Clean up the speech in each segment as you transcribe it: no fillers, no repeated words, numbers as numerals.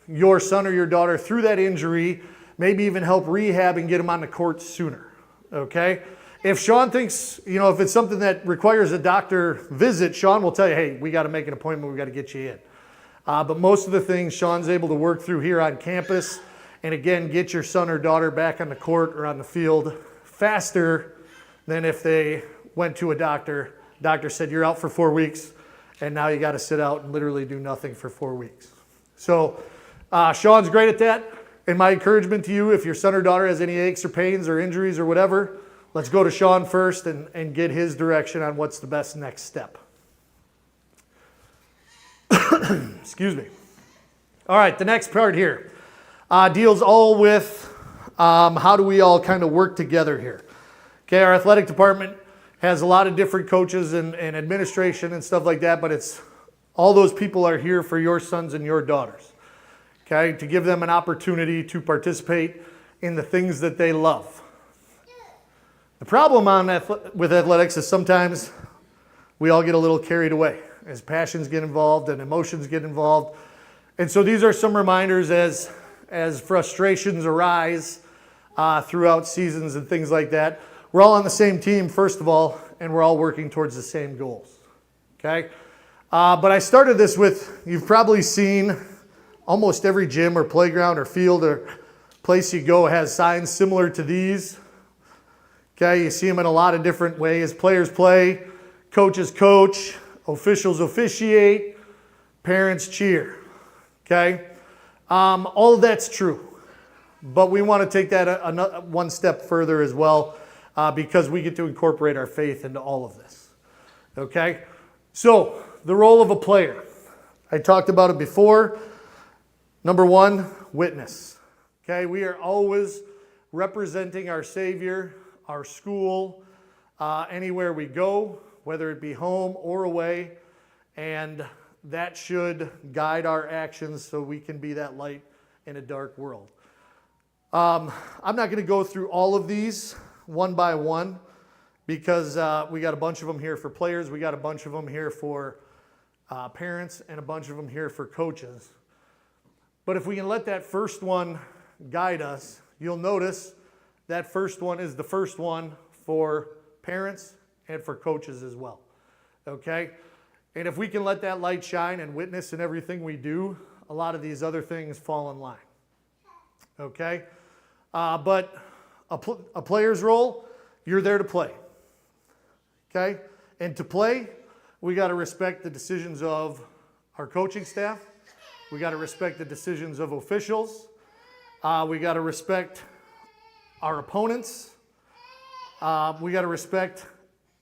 your son or your daughter through that injury, maybe even help rehab and get them on the court sooner, okay? If Sean thinks, if it's something that requires a doctor visit, Sean will tell you, hey, we got to make an appointment, we got to get you in. But most of the things Sean's able to work through here on campus, and again, get your son or daughter back on the court or on the field faster than if they went to a doctor. Doctor said, you're out for 4 weeks, and now you got to sit out and literally do nothing for 4 weeks. So Sean's great at that. And my encouragement to you, if your son or daughter has any aches or pains or injuries or whatever, let's go to Sean first and get his direction on what's the best next step. Excuse me. All right, the next part here deals all with how do we all kind of work together here. Okay, our athletic department has a lot of different coaches and administration and stuff like that, but it's all those people are here for your sons and your daughters. Okay, to give them an opportunity to participate in the things that they love. The problem with athletics is sometimes we all get a little carried away as passions get involved and emotions get involved. And so these are some reminders as frustrations arise throughout seasons and things like that. We're all on the same team, first of all, and we're all working towards the same goals. Okay? But I started this with, you've probably seen almost every gym or playground or field or place you go has signs similar to these. Okay, you see them in a lot of different ways. Players play, coaches coach, officials officiate, parents cheer. Okay, all of that's true, but we want to take that one step further as well because we get to incorporate our faith into all of this. Okay, so the role of a player. I talked about it before. Number one, witness. Okay, we are always representing our Savior, our school, anywhere we go, whether it be home or away, and that should guide our actions so we can be that light in a dark world. I'm not going to go through all of these one by one because we got a bunch of them here for players, we got a bunch of them here for parents, and a bunch of them here for coaches. But if we can let that first one guide us, you'll notice that first one is the first one for parents and for coaches as well, okay? And if we can let that light shine and witness in everything we do, a lot of these other things fall in line, okay? But a player's role, you're there to play, okay? And to play, we got to respect the decisions of our coaching staff. We got to respect the decisions of officials. We got to respect our opponents. We got to respect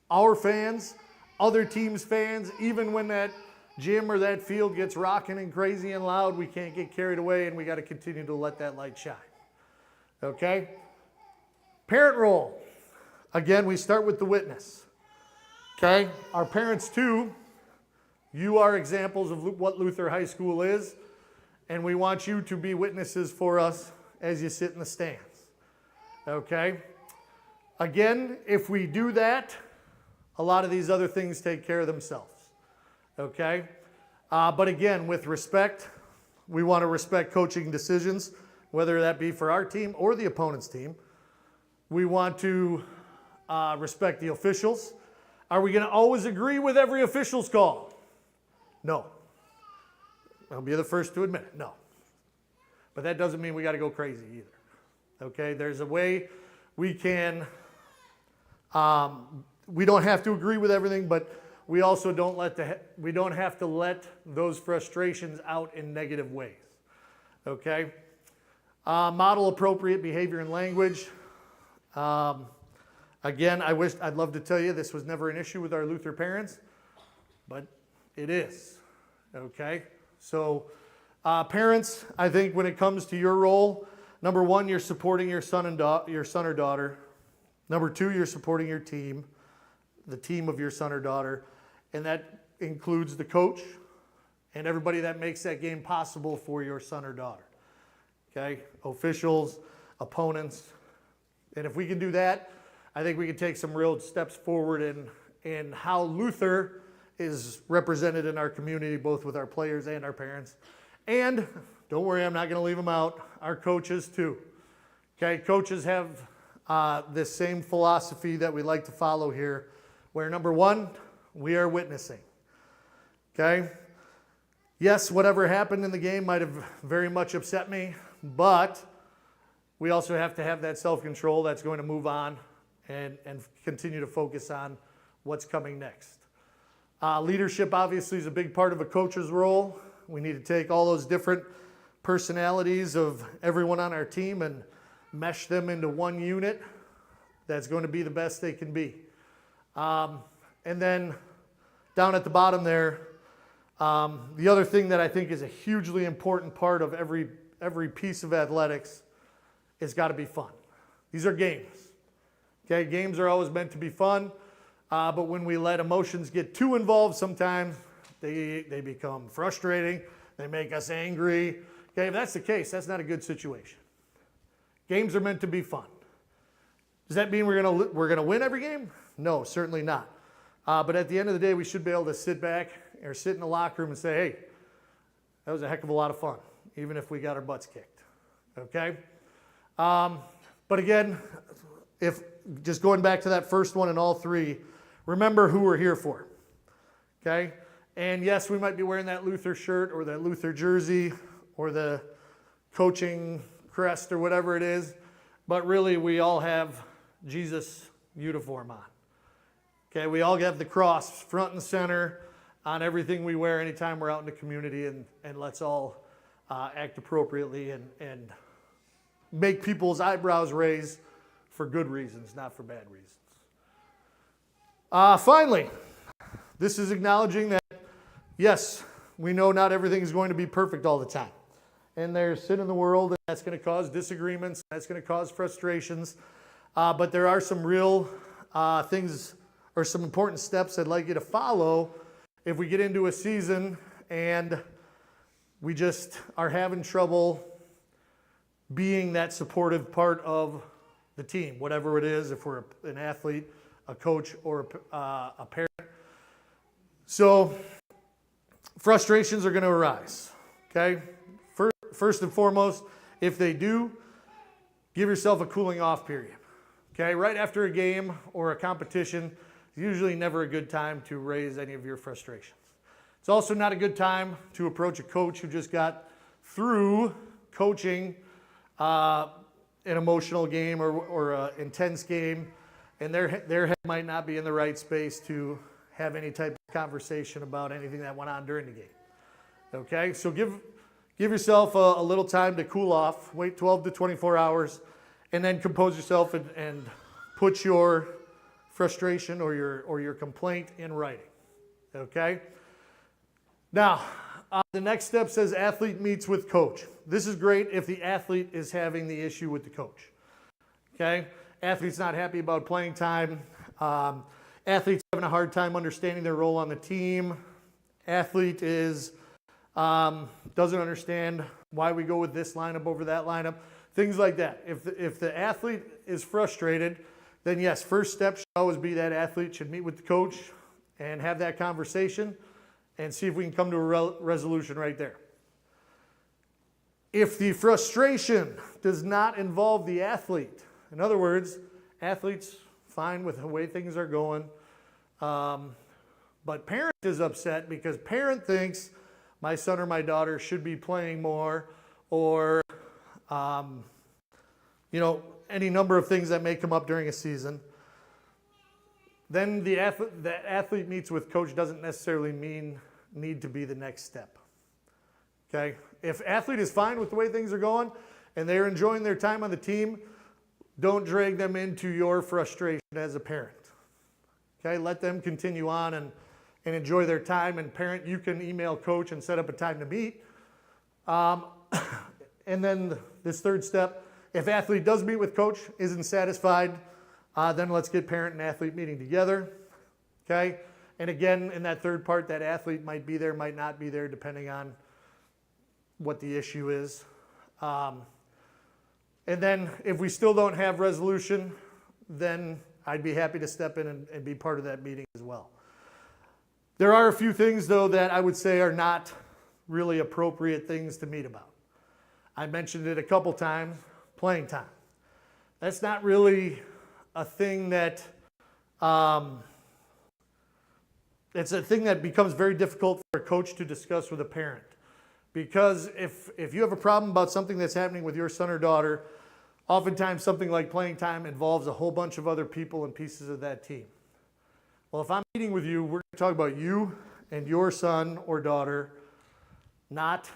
our fans, other teams' fans. Even when that gym or that field gets rocking and crazy and loud, we can't get carried away, and we got to continue to let that light shine. Okay? Parent role. Again, we start with the witness. Okay? Our parents, too, you are examples of what Luther High School is, and we want you to be witnesses for us as you sit in the stands. Okay? Again, if we do that, a lot of these other things take care of themselves. Okay? But again, with respect, we want to respect coaching decisions, whether that be for our team or the opponent's team. We want to respect the officials. Are we going to always agree with every official's call? No. I'll be the first to admit it. No. But that doesn't mean we got to go crazy either. Okay, there's a way we can, we don't have to agree with everything, but we also we don't have to let those frustrations out in negative ways. Okay, model appropriate behavior and language. Again, I'd love to tell you this was never an issue with our Luther parents, but it is. Okay, so parents, I think when it comes to your role, number one, you're supporting your son or daughter. Number two, you're supporting your team, the team of your son or daughter, and that includes the coach and everybody that makes that game possible for your son or daughter. Okay, officials, opponents, and if we can do that, I think we can take some real steps forward in how Luther is represented in our community, both with our players and our parents. And Don't worry, I'm not going to leave them out. Our coaches too. Okay, coaches have this same philosophy that we like to follow here, where number one, we are witnessing. Okay? Yes, whatever happened in the game might have very much upset me, but we also have to have that self-control that's going to move on and continue to focus on what's coming next. Leadership obviously is a big part of a coach's role. We need to take all those different personalities of everyone on our team and mesh them into one unit that's going to be the best they can be. And then down at the bottom there, the other thing that I think is a hugely important part of every piece of athletics is got to be fun. These are games. Okay, games are always meant to be fun, but when we let emotions get too involved, sometimes they become frustrating. They make us angry. Okay, if that's the case, that's not a good situation. Games are meant to be fun. Does that mean we're gonna win every game? No, certainly not. But at the end of the day, we should be able to sit back or sit in the locker room and say, hey, that was a heck of a lot of fun, even if we got our butts kicked. Okay? But again, if just going back to that first one and all three, remember who we're here for. Okay? And yes, we might be wearing that Luther shirt or that Luther jersey or the coaching crest or whatever it is, but really we all have Jesus' uniform on. Okay, we all have the cross front and center on everything we wear anytime we're out in the community, and let's all act appropriately and make people's eyebrows raise for good reasons, not for bad reasons. Finally, this is acknowledging that, yes, we know not everything is going to be perfect all the time. And there's sin in the world, and that's going to cause disagreements, that's going to cause frustrations. But there are some real things or some important steps I'd like you to follow if we get into a season and we just are having trouble being that supportive part of the team, whatever it is, if we're an athlete, a coach, or a parent. So frustrations are going to arise, okay? First and foremost, if they do, give yourself a cooling off period. Okay, right after a game or a competition, it's usually never a good time to raise any of your frustrations. It's also not a good time to approach a coach who just got through coaching an emotional game or an intense game, and their head might not be in the right space to have any type of conversation about anything that went on during the game. Okay, so give yourself a little time to cool off, wait 12 to 24 hours, and then compose yourself and put your frustration or your complaint in writing. Okay? Now, the next step says athlete meets with coach. This is great if the athlete is having the issue with the coach. Okay? Athlete's not happy about playing time. Athlete's having a hard time understanding their role on the team. Athlete is doesn't understand why we go with this lineup over that lineup, things like that. If the athlete is frustrated, then yes, first step should always be that athlete should meet with the coach and have that conversation and see if we can come to a resolution right there. If the frustration does not involve the athlete, in other words, athlete's fine with the way things are going, but parent is upset because parent thinks my son or my daughter should be playing more, or any number of things that may come up during a season, then the athlete meets with coach doesn't necessarily need to be the next step. Okay? If athlete is fine with the way things are going and they're enjoying their time on the team, don't drag them into your frustration as a parent. Okay? Let them continue on and enjoy their time. And parent, you can email coach and set up a time to meet. And then this third step, if athlete does meet with coach, isn't satisfied, then let's get parent and athlete meeting together. Okay? And again, in that third part, that athlete might be there, might not be there, depending on what the issue is. And then if we still don't have resolution, then I'd be happy to step in and be part of that meeting as well. There are a few things, though, that I would say are not really appropriate things to meet about. I mentioned it a couple times, playing time. That's not really a thing that, it's a thing that becomes very difficult for a coach to discuss with a parent. Because if you have a problem about something that's happening with your son or daughter, oftentimes something like playing time involves a whole bunch of other people and pieces of that team. Well, if I'm meeting with you, we're going to talk about you and your son or daughter, not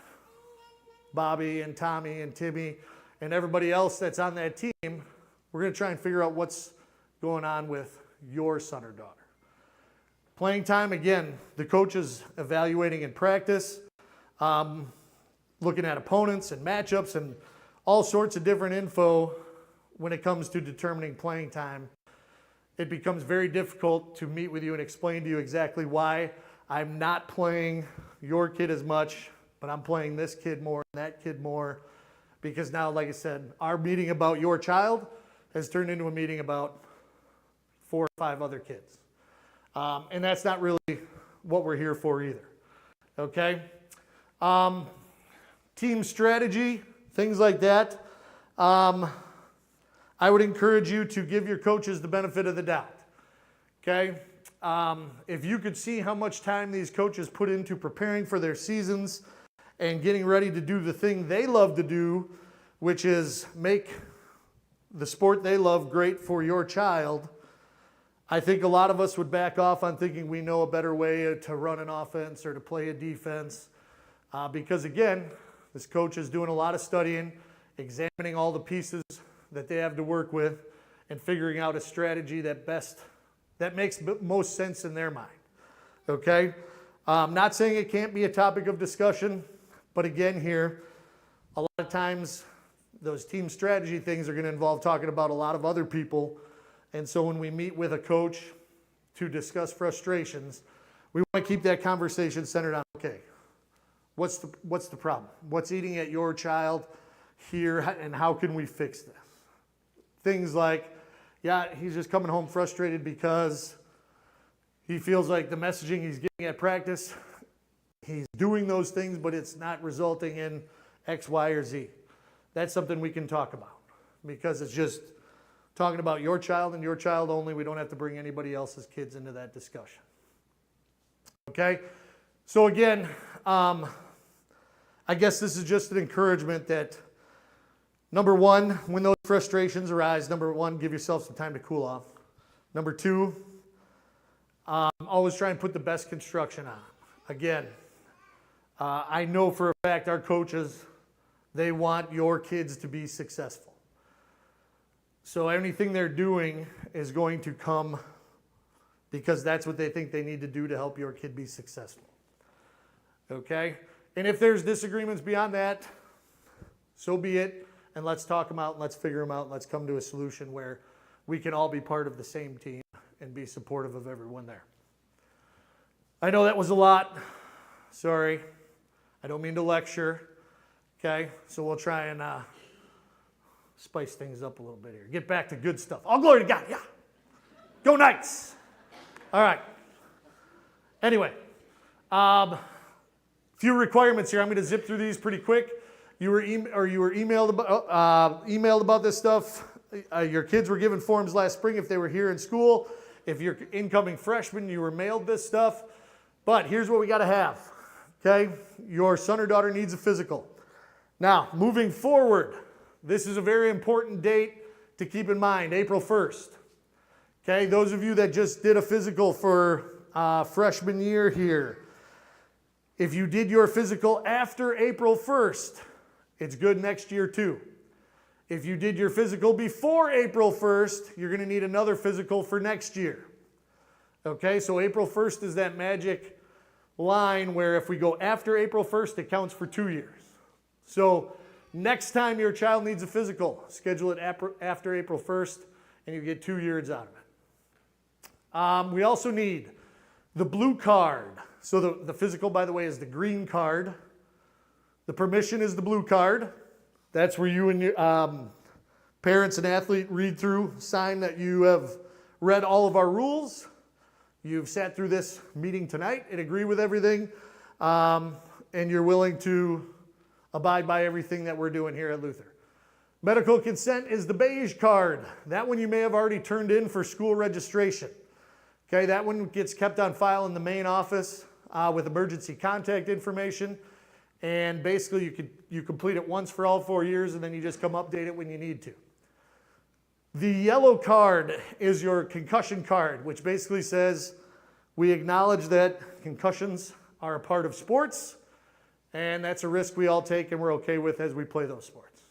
Bobby and Tommy and Timmy and everybody else that's on that team. We're going to try and figure out what's going on with your son or daughter. Playing time, again, the coach is evaluating in practice, looking at opponents and matchups and all sorts of different info when it comes to determining playing time. It becomes very difficult to meet with you and explain to you exactly why I'm not playing your kid as much, but I'm playing this kid more and that kid more. Because now, like I said, our meeting about your child has turned into a meeting about 4 or 5 other kids. And that's not really what we're here for either. Okay? Team strategy, things like that. I would encourage you to give your coaches the benefit of the doubt. Okay? If you could see how much time these coaches put into preparing for their seasons and getting ready to do the thing they love to do, which is make the sport they love great for your child, I think a lot of us would back off on thinking we know a better way to run an offense or to play a defense. Because again, this coach is doing a lot of studying, examining all the pieces that they have to work with, and figuring out a strategy that makes most sense in their mind. Okay? Not saying it can't be a topic of discussion, but again here, a lot of times those team strategy things are going to involve talking about a lot of other people. And so when we meet with a coach to discuss frustrations, we want to keep that conversation centered on, okay, what's the problem? What's eating at your child here, and how can we fix this? Things like, yeah, he's just coming home frustrated because he feels like the messaging he's getting at practice, he's doing those things, but it's not resulting in X, Y, or Z. That's something we can talk about because it's just talking about your child and your child only. We don't have to bring anybody else's kids into that discussion. Okay? So again, I guess this is just an encouragement that, number one, when those frustrations arise, number one, give yourself some time to cool off. Number two, always try and put the best construction on. Again, I know for a fact our coaches, they want your kids to be successful. So anything they're doing is going to come because that's what they think they need to do to help your kid be successful. Okay? And if there's disagreements beyond that, so be it. And let's talk them out, and let's figure them out, and let's come to a solution where we can all be part of the same team and be supportive of everyone there. I know that was a lot. Sorry. I don't mean to lecture. Okay? So we'll try and spice things up a little bit here. Get back to good stuff. All glory to God. Yeah. Go Knights. All right. Anyway, few requirements here. I'm going to zip through these pretty quick. You were emailed about this stuff. Your kids were given forms last spring if they were here in school. If you're incoming freshmen, you were mailed this stuff. But here's what we got to have. Okay? Your son or daughter needs a physical. Now, moving forward, this is a very important date to keep in mind, April 1st. Okay, those of you that just did a physical for freshman year here, if you did your physical after April 1st, it's good next year too. If you did your physical before April 1st, you're going to need another physical for next year. Okay, so April 1st is that magic line where if we go after April 1st, it counts for 2 years. So next time your child needs a physical, schedule it after April 1st, and you get 2 years out of it. We also need the blue card. So the physical, by the way, is the green card. The permission is the blue card. That's where you and your parents and athlete read through, sign that you have read all of our rules. You've sat through this meeting tonight and agree with everything, and you're willing to abide by everything that we're doing here at Luther. Medical consent is the beige card. That one you may have already turned in for school registration. Okay, that one gets kept on file in the main office with emergency contact information. And basically you complete it once for all 4 years and then you just come update it when you need to. The yellow card is your concussion card, which basically says we acknowledge that concussions are a part of sports and that's a risk we all take and we're okay with as we play those sports.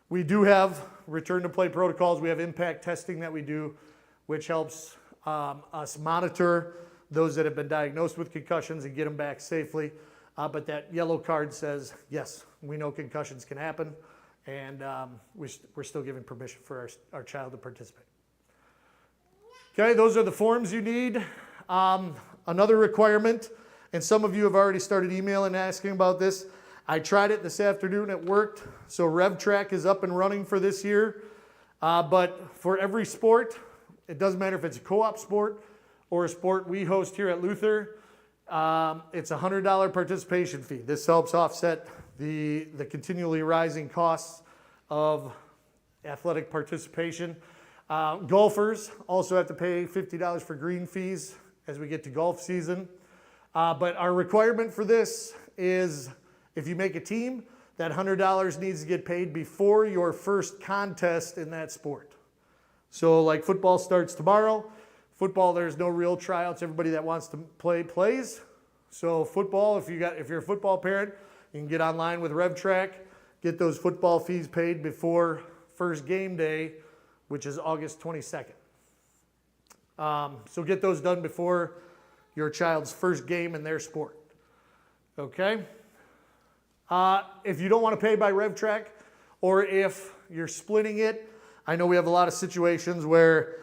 We do have return to play protocols. We have impact testing that we do, which helps us monitor those that have been diagnosed with concussions and get them back safely. But that yellow card says, yes, we know concussions can happen, and we're still giving permission for our child to participate. Okay, those are the forms you need. Another requirement, and some of you have already started emailing and asking about this. I tried it this afternoon, it worked. So RevTrack is up and running for this year. But for every sport, it doesn't matter if it's a co-op sport or a sport we host here at Luther, it's a $100 participation fee. This helps offset the continually rising costs of athletic participation. Golfers also have to pay $50 for green fees as we get to golf season. But our requirement for this is if you make a team, that $100 needs to get paid before your first contest in that sport. So like football starts tomorrow. Football, there's no real tryouts. Everybody that wants to play plays. So football, if you're a football parent, you can get online with RevTrack, get those football fees paid before first game day, which is August 22nd. So get those done before your child's first game in their sport. Okay? If you don't want to pay by RevTrack, or if you're splitting it, I know we have a lot of situations where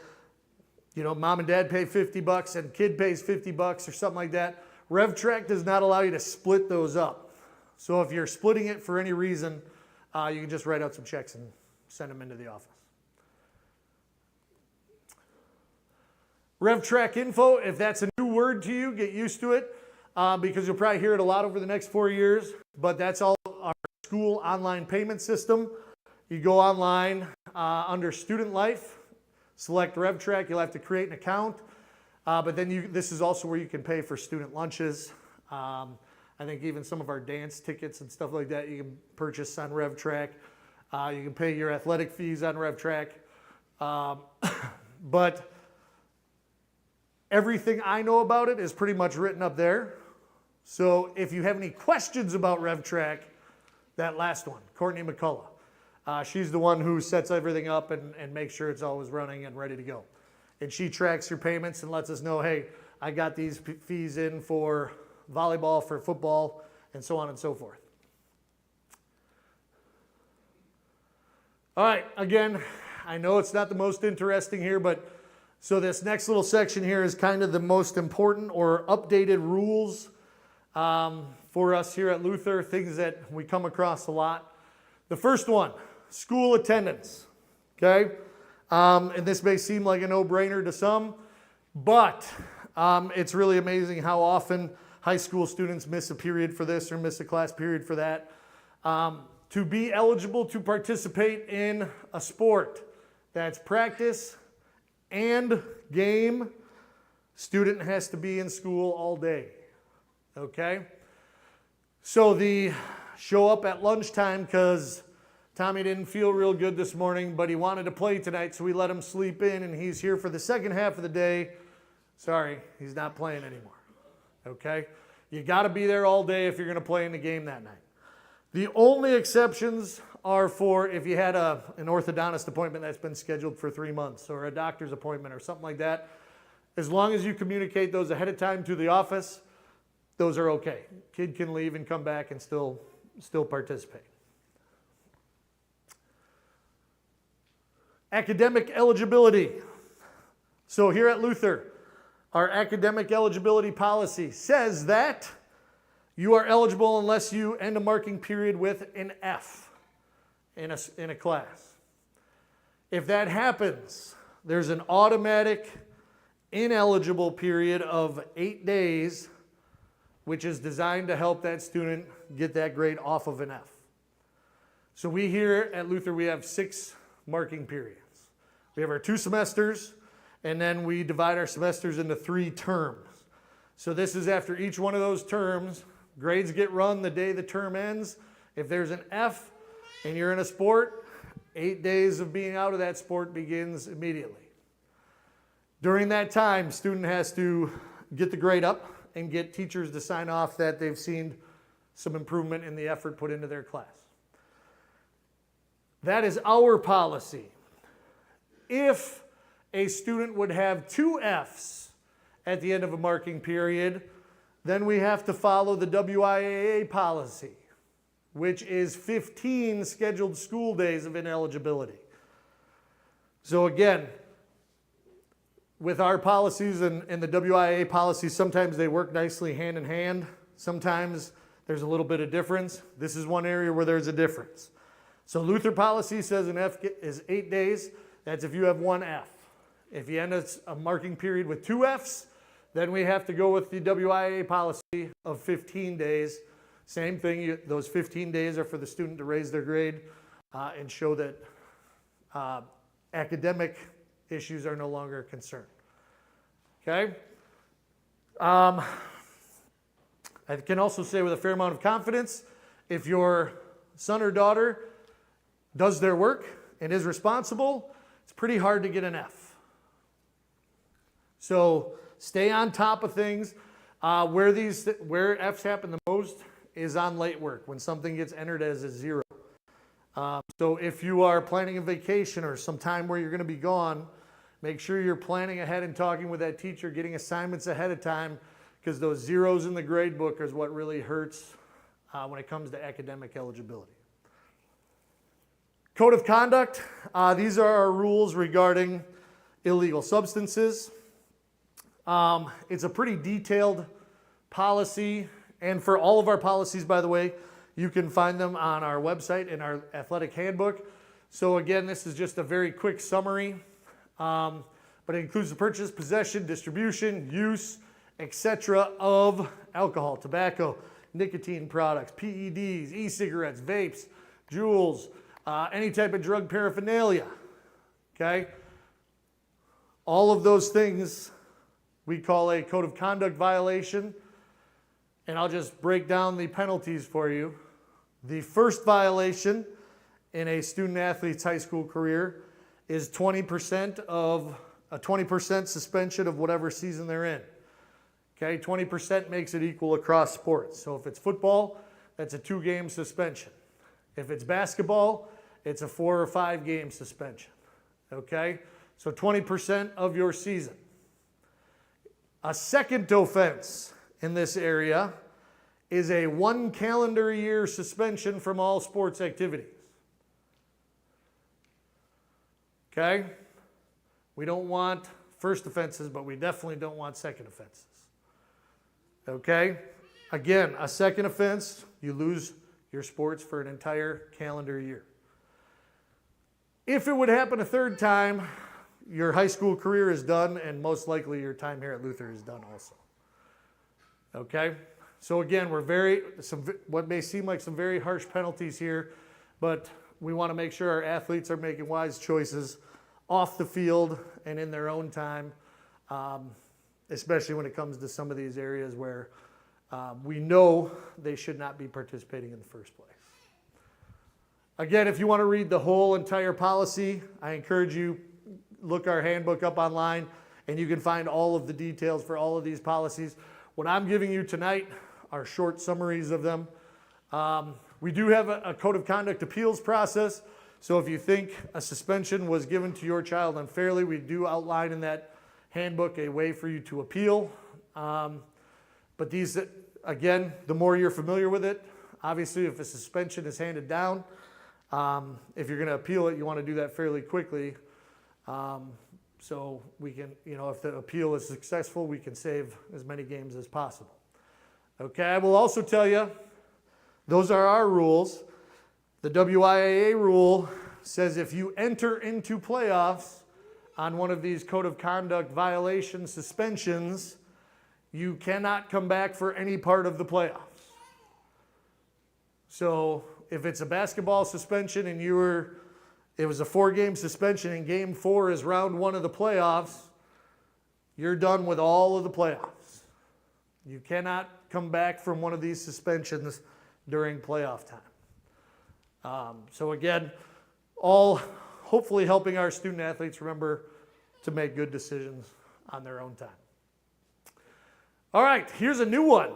mom and dad pay $50 and kid pays $50 or something like that. RevTrack does not allow you to split those up. So if you're splitting it for any reason, you can just write out some checks and send them into the office. RevTrack info, if that's a new word to you, get used to it because you'll probably hear it a lot over the next 4 years. But that's all our school online payment system. You go online under Student Life. Select RevTrack, you'll have to create an account, but then this is also where you can pay for student lunches. I think even some of our dance tickets and stuff like that you can purchase on RevTrack. You can pay your athletic fees on RevTrack. But everything I know about it is pretty much written up there. So if you have any questions about RevTrack, that last one, Courtney McCullough. She's the one who sets everything up and makes sure it's always running and ready to go. And she tracks your payments and lets us know, hey, I got these fees in for volleyball, for football, and so on and so forth. All right, again, I know it's not the most interesting here, but so this next little section here is kind of the most important or updated rules for us here at Luther, things that we come across a lot. The first one, school attendance, okay? And this may seem like a no-brainer to some, but it's really amazing how often high school students miss a period for this or miss a class period for that. To be eligible to participate in a sport that's practice and game, student has to be in school all day, okay? So the show up at lunchtime because Tommy didn't feel real good this morning, but he wanted to play tonight, so we let him sleep in, and he's here for the second half of the day. Sorry, he's not playing anymore, okay? You got to be there all day if you're going to play in the game that night. The only exceptions are for if you had an orthodontist appointment that's been scheduled for 3 months or a doctor's appointment or something like that. As long as you communicate those ahead of time to the office, those are okay. Kid can leave and come back and still participate. Academic eligibility. So here at Luther, our academic eligibility policy says that you are eligible unless you end a marking period with an F in a class. If that happens, there's an automatic ineligible period of 8 days, which is designed to help that student get that grade off of an F. So we here at Luther, we have 6 marking periods. We have our 2 semesters, and then we divide our semesters into 3 terms. So this is after each one of those terms, grades get run the day the term ends. If there's an F and you're in a sport, 8 days of being out of that sport begins immediately. During that time, student has to get the grade up and get teachers to sign off that they've seen some improvement in the effort put into their class. That is our policy. If a student would have 2 Fs at the end of a marking period, then we have to follow the WIAA policy, which is 15 scheduled school days of ineligibility. So again, with our policies and the WIAA policies, sometimes they work nicely hand in hand. Sometimes there's a little bit of difference. This is one area where there's a difference. So Luther policy says an F is 8 days. That's if you have 1 F. If you end a marking period with 2 Fs, then we have to go with the WIAA policy of 15 days. Same thing, those 15 days are for the student to raise their grade and show that academic issues are no longer a concern. Okay? I can also say with a fair amount of confidence, if your son or daughter does their work and is responsible, it's pretty hard to get an F. So stay on top of things. Where Fs happen the most is on late work, when something gets entered as a 0. So if you are planning a vacation or some time where you're going to be gone, make sure you're planning ahead and talking with that teacher, getting assignments ahead of time, because those zeros in the grade book is what really hurts when it comes to academic eligibility. Code of conduct. These are our rules regarding illegal substances. It's a pretty detailed policy, and for all of our policies, by the way, you can find them on our website in our athletic handbook. So again, this is just a very quick summary, but it includes the purchase, possession, distribution, use, etc. of alcohol, tobacco, nicotine products, PEDs, e-cigarettes, vapes, jewels, any type of drug paraphernalia. Okay? All of those things we call a code of conduct violation, and I'll just break down the penalties for you. The first violation in a student athlete's high school career is 20% of a 20% suspension of whatever season they're in. Okay, 20% makes it equal across sports. So if it's football, that's a 2-game suspension. If it's basketball, it's a 4 or 5 game suspension. Okay, so 20% of your season. A second offense in this area is a 1 calendar year suspension from all sports activities. Okay? We don't want first offenses, but we definitely don't want second offenses. Okay? Again, a second offense, you lose your sports for an entire calendar year. If it would happen a third time, your high school career is done, and most likely your time here at Luther is done also. Okay? So again, what may seem like some very harsh penalties here, but we want to make sure our athletes are making wise choices off the field and in their own time, especially when it comes to some of these areas where we know they should not be participating in the first place. Again, if you want to read the whole entire policy, I encourage you, look our handbook up online, and you can find all of the details for all of these policies. What I'm giving you tonight are short summaries of them. We do have a code of conduct appeals process, so if you think a suspension was given to your child unfairly, we do outline in that handbook a way for you to appeal. But these, again, the more you're familiar with it, obviously if a suspension is handed down, if you're going to appeal it, you want to do that fairly quickly. So we can, if the appeal is successful, we can save as many games as possible. Okay, I will also tell you, those are our rules. The WIAA rule says if you enter into playoffs on one of these code of conduct violation suspensions, you cannot come back for any part of the playoffs. So if it's a basketball suspension and it was a 4-game suspension and game 4 is round 1 of the playoffs, you're done with all of the playoffs. You cannot come back from one of these suspensions during playoff time. So again, all hopefully helping our student athletes remember to make good decisions on their own time. All right, here's a new one.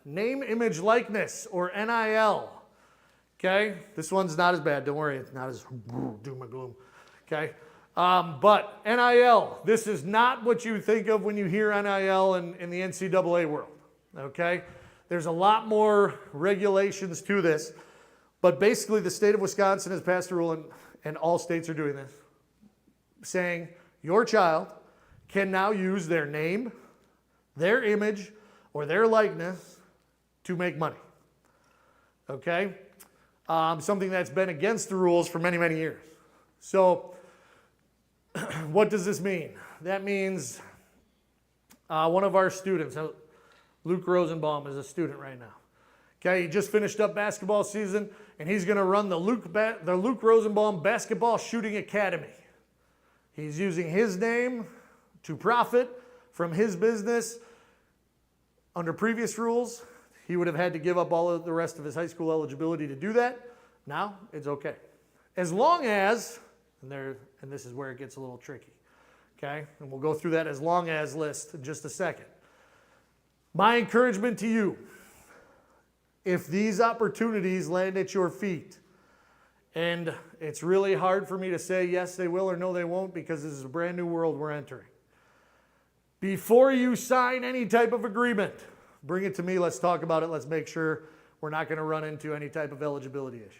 Name, image, likeness, or NIL. Okay, this one's not as bad. Don't worry, it's not as doom and gloom. Okay, but NIL, this is not what you think of when you hear NIL in the NCAA world. Okay, there's a lot more regulations to this, but basically the state of Wisconsin has passed a rule, and all states are doing this, saying your child can now use their name, their image, or their likeness to make money. Okay? Something that's been against the rules for many, many years. So what does this mean? That means one of our students, Luke Rosenbaum, is a student right now. Okay, he just finished up basketball season, and he's going to run the Luke Rosenbaum Basketball Shooting Academy. He's using his name to profit from his business. Under previous rules, he would have had to give up all of the rest of his high school eligibility to do that. Now, it's okay. As long as, and this is where it gets a little tricky, okay? And we'll go through that as long as list in just a second. My encouragement to you, if these opportunities land at your feet, and it's really hard for me to say yes they will or no they won't because this is a brand new world we're entering. Before you sign any type of agreement, bring it to me, let's talk about it, let's make sure we're not going to run into any type of eligibility issues.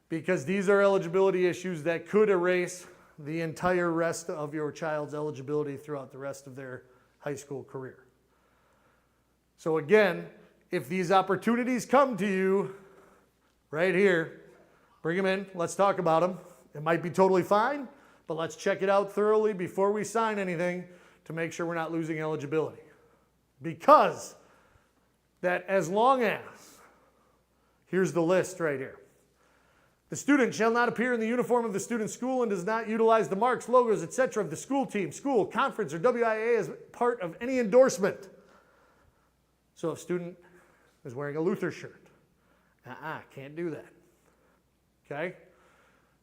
Because these are eligibility issues that could erase the entire rest of your child's eligibility throughout the rest of their high school career. So again, if these opportunities come to you right here, bring them in, let's talk about them. It might be totally fine, but let's check it out thoroughly before we sign anything to make sure we're not losing eligibility. Because that as long as, here's the list right here. The student shall not appear in the uniform of the student school and does not utilize the marks, logos, etc. of the school team, school, conference, or WIA as part of any endorsement. So if a student is wearing a Luther shirt, can't do that. Okay?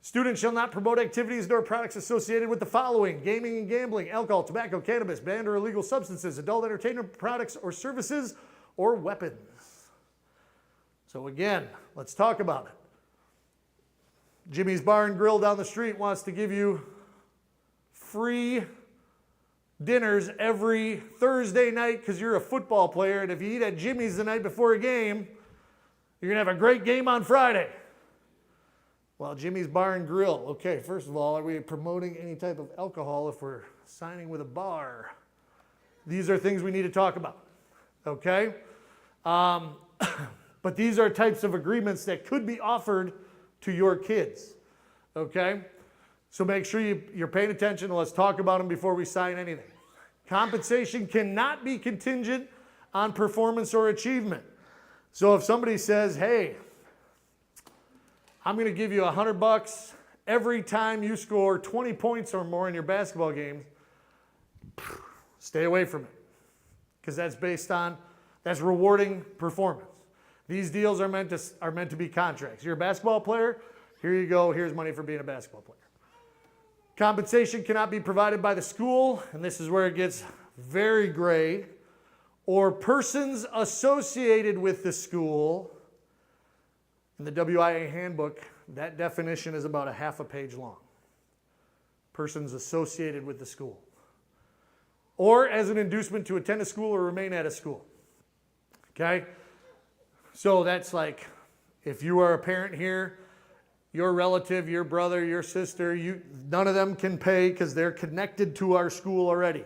Students shall not promote activities nor products associated with the following: gaming and gambling, alcohol, tobacco, cannabis, banned or illegal substances, adult entertainment products or services, or weapons. So again, let's talk about it. Jimmy's Bar and Grill down the street wants to give you free dinners every Thursday night because you're a football player, and if you eat at Jimmy's the night before a game, you're going to have a great game on Friday. Well, Jimmy's Bar and Grill. Okay, first of all, are we promoting any type of alcohol if we're signing with a bar? These are things we need to talk about, okay? But these are types of agreements that could be offered to your kids, okay? So make sure you're paying attention, and let's talk about them before we sign anything. Compensation cannot be contingent on performance or achievement. So if somebody says, hey, I'm going to give you $100 every time you score 20 points or more in your basketball games, stay away from it. Because that's rewarding performance. These deals are meant to be contracts. You're a basketball player, here you go, here's money for being a basketball player. Compensation cannot be provided by the school, and this is where it gets very gray, or persons associated with the school. In the WIA handbook, that definition is about a half a page long. Persons associated with the school. Or as an inducement to attend a school or remain at a school. Okay? So that's like, if you are a parent here, your relative, your brother, your sister, none of them can pay because they're connected to our school already.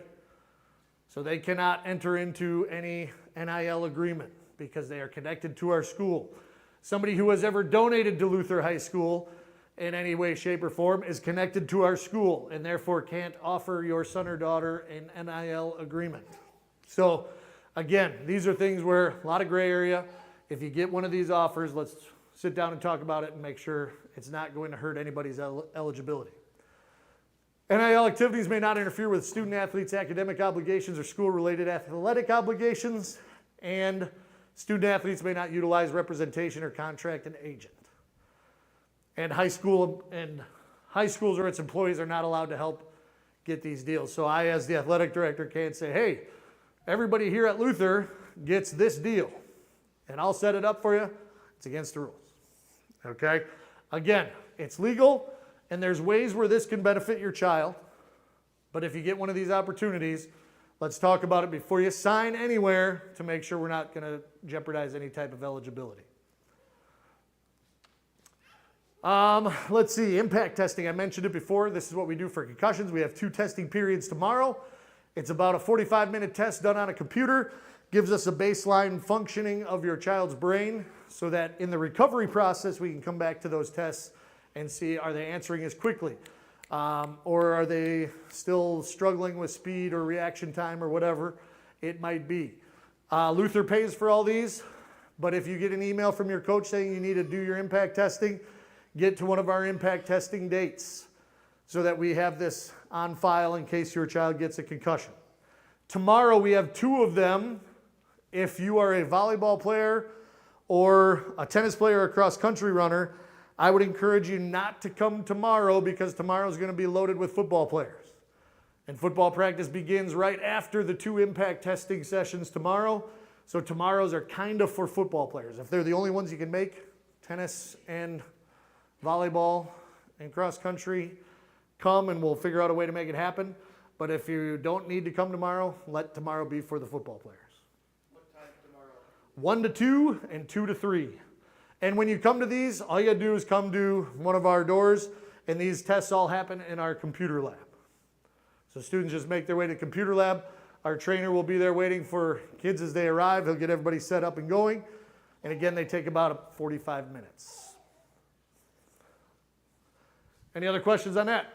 So they cannot enter into any NIL agreement because they are connected to our school. Somebody who has ever donated to Luther High School in any way, shape, or form is connected to our school and therefore can't offer your son or daughter an NIL agreement. So again, these are things where a lot of gray area. If you get one of these offers, let's sit down and talk about it and make sure it's not going to hurt anybody's eligibility. NIL activities may not interfere with student athletes' academic obligations or school-related athletic obligations, and student athletes may not utilize representation or contract an agent. And high schools or its employees are not allowed to help get these deals. So I, as the athletic director, can't say, hey, everybody here at Luther gets this deal, and I'll set it up for you. It's against the rules. Okay? Again, it's legal, and there's ways where this can benefit your child. But if you get one of these opportunities, let's talk about it before you sign anywhere to make sure we're not going to jeopardize any type of eligibility. Let's see, impact testing. I mentioned it before. This is what we do for concussions. We have 2 testing periods tomorrow. It's about a 45-minute test done on a computer. Gives us a baseline functioning of your child's brain so that in the recovery process, we can come back to those tests and see, are they answering as quickly? Or are they still struggling with speed or reaction time or whatever it might be? Luther pays for all these, but if you get an email from your coach saying you need to do your impact testing, get to one of our impact testing dates so that we have this on file in case your child gets a concussion. Tomorrow we have 2 of them. If you are a volleyball player or a tennis player or a cross-country runner, I would encourage you not to come tomorrow because tomorrow is going to be loaded with football players. And football practice begins right after the 2 impact testing sessions tomorrow. So tomorrow's are kind of for football players. If they're the only ones you can make, tennis and volleyball and cross-country, come and we'll figure out a way to make it happen. But if you don't need to come tomorrow, let tomorrow be for the football players. What time tomorrow? 1 to 2 and 2 to 3. And when you come to these, all you gotta do is come to one of our doors, and these tests all happen in our computer lab. So students just make their way to the computer lab. Our trainer will be there waiting for kids as they arrive. He'll get everybody set up and going. And again, they take about 45 minutes. Any other questions on that?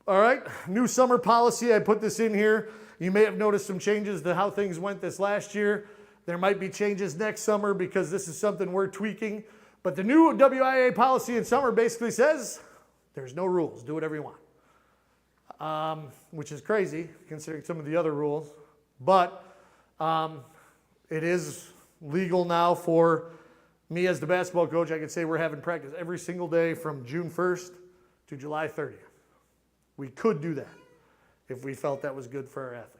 All right, new summer policy. I put this in here. You may have noticed some changes to how things went this last year. There might be changes next summer because this is something we're tweaking. But the new WIA policy in summer basically says there's no rules. Do whatever you want, which is crazy considering some of the other rules. But it is legal now for me as the basketball coach. I can say we're having practice every single day from June 1st to July 30th. We could do that if we felt that was good for our athletes.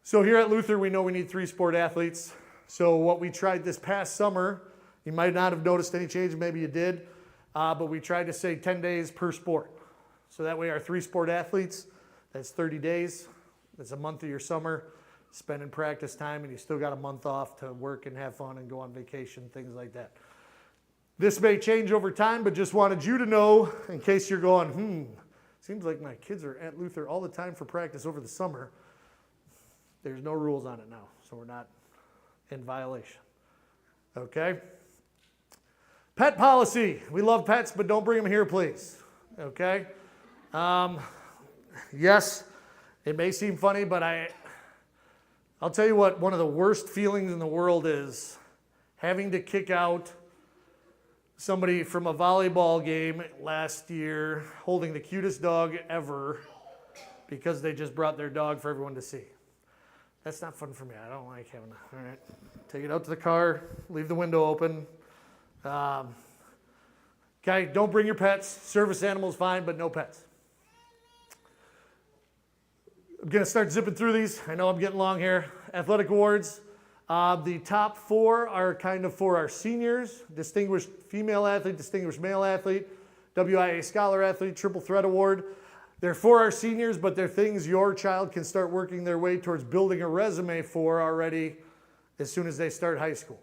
So here at Luther, we know we need 3 sport athletes. So what we tried this past summer, you might not have noticed any change, maybe you did, but we tried to say 10 days per sport. So that way our 3 sport athletes, that's 30 days. That's a month of your summer, spending practice time, and you still got a month off to work and have fun and go on vacation, things like that. This may change over time, but just wanted you to know in case you're going, seems like my kids are at Luther all the time for practice over the summer. There's no rules on it now, so we're not in violation. Okay? Pet policy. We love pets, but don't bring them here, please. Okay? Yes, it may seem funny, but I'll tell you what, one of the worst feelings in the world is having to kick out somebody from a volleyball game last year holding the cutest dog ever because they just brought their dog for everyone to see. That's not fun for me. I don't like having to, all right, take it out to the car, leave the window open. Okay, don't bring your pets. Service animals, fine, but no pets. I'm going to start zipping through these. I know I'm getting long here. Athletic awards. The top 4 are kind of for our seniors. Distinguished female athlete, distinguished male athlete, WIA scholar athlete, triple threat award. They're for our seniors, but they're things your child can start working their way towards building a resume for already as soon as they start high school.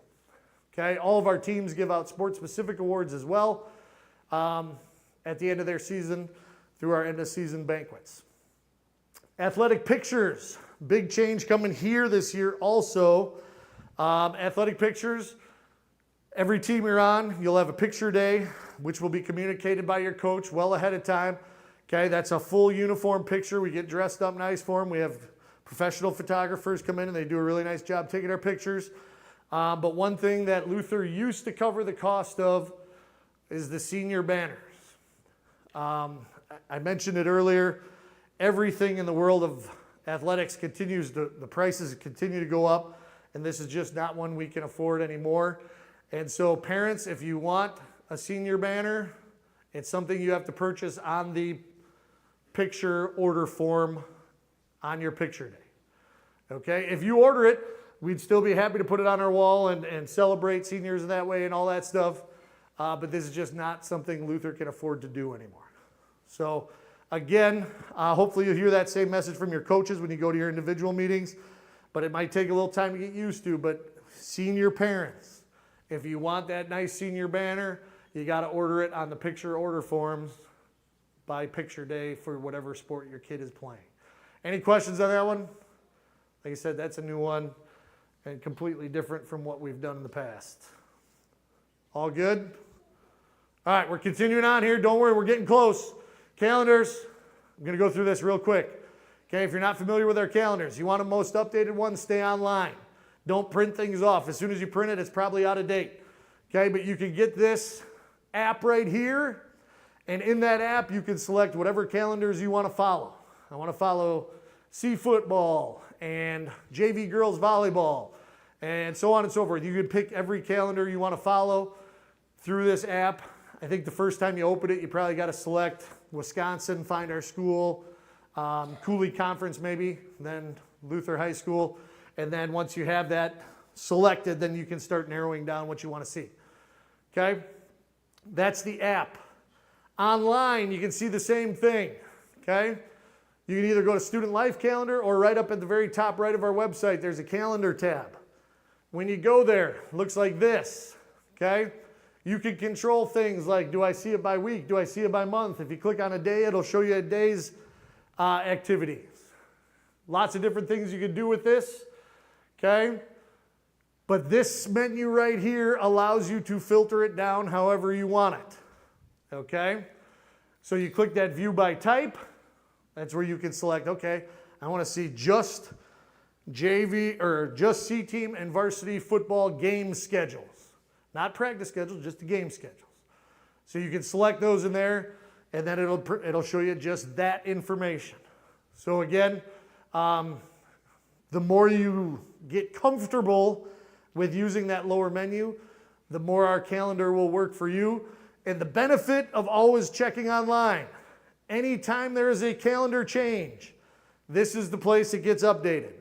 Okay, all of our teams give out sport-specific awards as well at the end of their season through our end-of-season banquets. Athletic pictures, big change coming here this year also. Athletic pictures, every team you're on, you'll have a picture day, which will be communicated by your coach well ahead of time. Okay, that's a full uniform picture. We get dressed up nice for them. We have professional photographers come in and they do a really nice job taking our pictures. But one thing that Luther used to cover the cost of is the senior banners. I mentioned it earlier. Everything in the world of athletics the prices continue to go up, and this is just not one we can afford anymore. And so parents, if you want a senior banner, it's something you have to purchase on the picture order form on your picture day. Okay, if you order it, we'd still be happy to put it on our wall and celebrate seniors in that way and all that stuff. But this is just not something Luther can afford to do anymore. So again, hopefully you'll hear that same message from your coaches when you go to your individual meetings, but it might take a little time to get used to. But senior parents, if you want that nice senior banner, you got to order it on the picture order forms by picture day for whatever sport your kid is playing. Any questions on that one? Like I said, that's a new one and completely different from what we've done in the past. All good? All right, we're continuing on here. Don't worry, we're getting close. Calendars, I'm going to go through this real quick. Okay, if you're not familiar with our calendars, you want the most updated one, stay online. Don't print things off. As soon as you print it, it's probably out of date. Okay, but you can get this app right here, and in that app, you can select whatever calendars you want to follow. I want to follow C football and JV girls volleyball and so on and so forth. You can pick every calendar you want to follow through this app. I think the first time you open it, you probably got to select Wisconsin, find our school, Cooley Conference maybe, then Luther High School. And then once you have that selected, then you can start narrowing down what you want to see. Okay? That's the app. Online, you can see the same thing. Okay? You can either go to Student Life Calendar or right up at the very top right of our website, there's a calendar tab. When you go there, it looks like this. Okay? You can control things like, do I see it by week? Do I see it by month? If you click on a day, it'll show you a day's activities. Lots of different things you can do with this. Okay? But this menu right here allows you to filter it down however you want it. Okay? So you click that view by type. That's where you can select, okay, I want to see just JV or just C team and varsity football game schedules. Not practice schedules, just the game schedules. So you can select those in there, and then it'll show you just that information. So again, the more you get comfortable with using that lower menu, the more our calendar will work for you. And the benefit of always checking online, anytime there is a calendar change, this is the place it gets updated.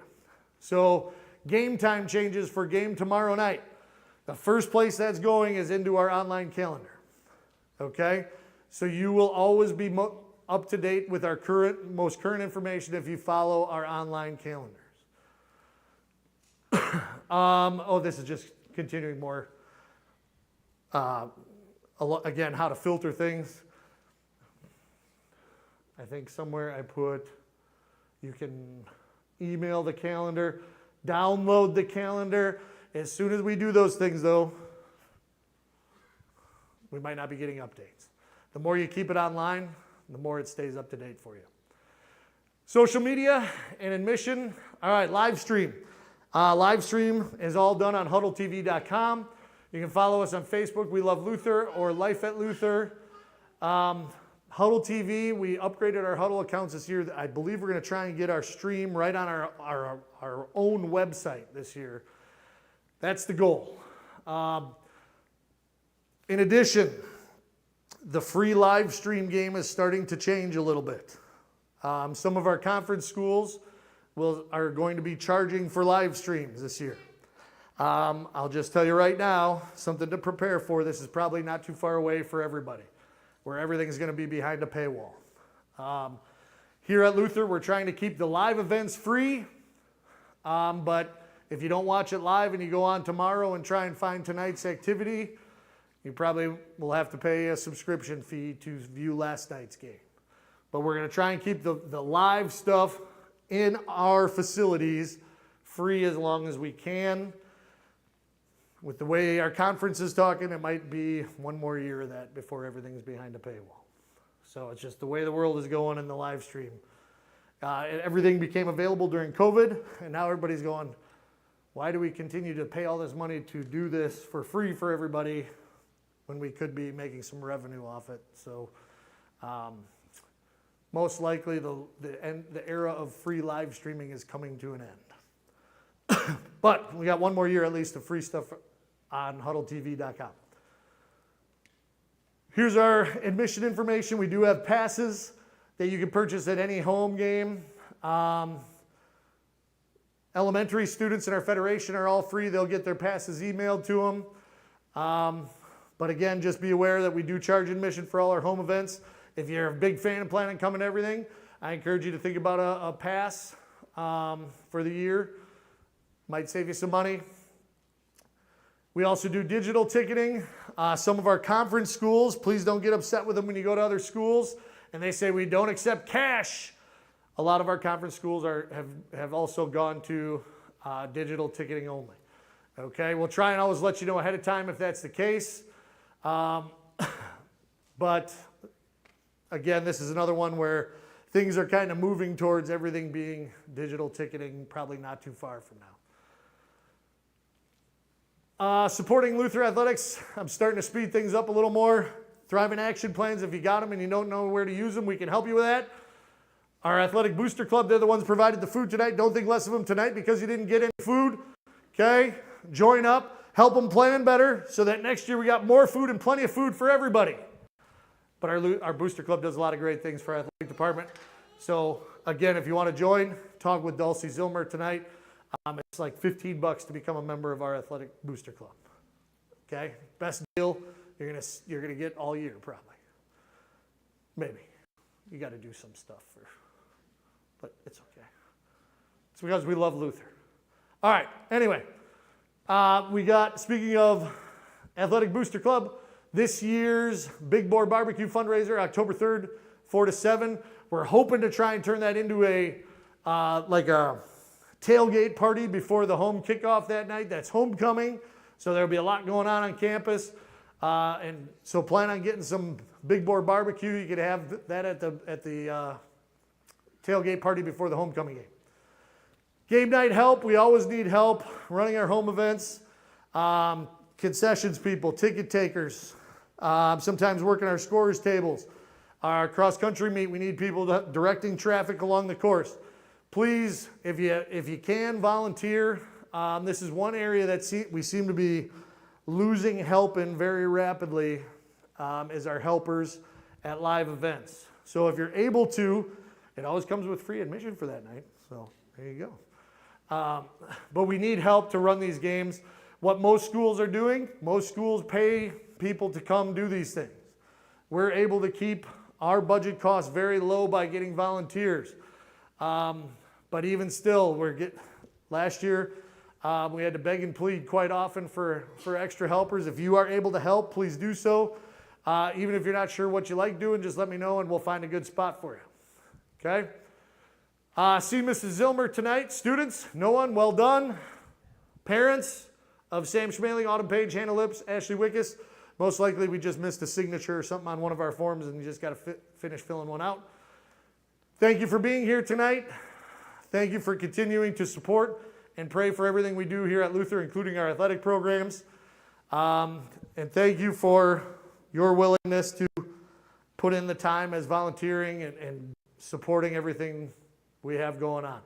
So game time changes for game tomorrow night. The first place that's going is into our online calendar. Okay? So you will always be up to date with our most current information if you follow our online calendars. This is just continuing more. Again, how to filter things. I think somewhere I put, you can email the calendar, download the calendar. As soon as we do those things, though, we might not be getting updates. The more you keep it online, the more it stays up to date for you. Social media and admission. All right, live stream. Live stream is all done on HuddleTV.com. You can follow us on Facebook, We Love Luther, or Life at Luther. Huddle TV, we upgraded our Huddle accounts this year. I believe we're going to try and get our stream right on our own website this year. That's the goal. In addition, the free live stream game is starting to change a little bit. Some of our conference schools are going to be charging for live streams this year. I'll just tell you right now, something to prepare for. This is probably not too far away for everybody, where everything's going to be behind a paywall. Here at Luther, we're trying to keep the live events free, but if you don't watch it live and you go on tomorrow and try and find tonight's activity, you probably will have to pay a subscription fee to view last night's game. But we're going to try and keep the live stuff in our facilities free as long as we can. With the way our conference is talking, it might be one more year of that before everything's behind a paywall. So it's just the way the world is going in the live stream. Everything became available during COVID, and now everybody's going, Why do we continue to pay all this money to do this for free for everybody when we could be making some revenue off it? So most likely the era of free live streaming is coming to an end. But we got one more year at least of free stuff on huddletv.com. Here's our admission information. We do have passes that you can purchase at any home game. Elementary students in our federation are all free. They'll get their passes emailed to them. But again, just be aware that we do charge admission for all our home events. If you're a big fan and planning on coming to everything, I encourage you to think about a pass for the year. Might save you some money. We also do digital ticketing. Some of our conference schools, please don't get upset with them when you go to other schools and they say we don't accept cash. A lot of our conference schools have also gone to digital ticketing only. Okay, we'll try and always let you know ahead of time if that's the case. But again, this is another one where things are kind of moving towards everything being digital ticketing, probably not too far from now. Supporting Luther Athletics, I'm starting to speed things up a little more. Thriving action plans, if you got them and you don't know where to use them, we can help you with that. Our Athletic Booster Club, they're the ones provided the food tonight. Don't think less of them tonight because you didn't get any food. Okay? Join up, help them plan better so that next year we got more food and plenty of food for everybody. But our Booster Club does a lot of great things for our athletic department. So again, if you want to join, talk with Dulcie Zilmer tonight. It's like $15 to become a member of our Athletic Booster Club. Okay? Best deal you're gonna get all year probably. Maybe. You got to do some stuff but it's okay. It's because we love Luther. All right, anyway. We got, speaking of Athletic Booster Club, this year's Big Board Barbecue fundraiser, October 3rd, 4 to 7. We're hoping to try and turn that into a tailgate party before the home kickoff that night. That's homecoming, so there'll be a lot going on campus. And so plan on getting some Big Board Barbecue. You could have that at the tailgate party before the homecoming game. Game night help. We always need help running our home events. Concessions people, ticket takers, sometimes working our scorers tables. Our cross-country meet, we need people directing traffic along the course. Please, if you can, volunteer. This is one area that we seem to be losing help in very rapidly, is our helpers at live events. So if you're able to, it always comes with free admission for that night. So there you go. But we need help to run these games. What most schools are doing, most schools pay people to come do these things. We're able to keep our budget costs very low by getting volunteers. But even still, last year, we had to beg and plead quite often for extra helpers. If you are able to help, please do so. Even if you're not sure what you like doing, just let me know and we'll find a good spot for you. Okay? See Mrs. Zilmer tonight. Students, no one, well done. Parents of Sam Schmaling, Autumn Page, Hannah Lips, Ashley Wickus. Most likely we just missed a signature or something on one of our forms and you just got to finish filling one out. Thank you for being here tonight. Thank you for continuing to support and pray for everything we do here at Luther, including our athletic programs. And thank you for your willingness to put in the time as volunteering and supporting everything we have going on.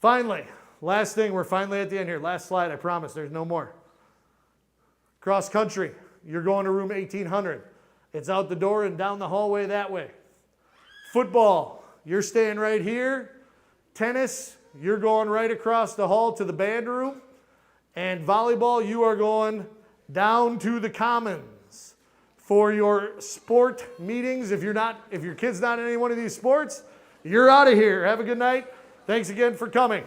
Finally, last thing, we're finally at the end here. Last slide, I promise, there's no more. Cross country, you're going to room 1800. It's out the door and down the hallway that way. Football, you're staying right here. Tennis, you're going right across the hall to the band room. And volleyball, you are going down to the commons for your sport meetings. If your kid's not in any one of these sports, you're out of here. Have a good night. Thanks again for coming.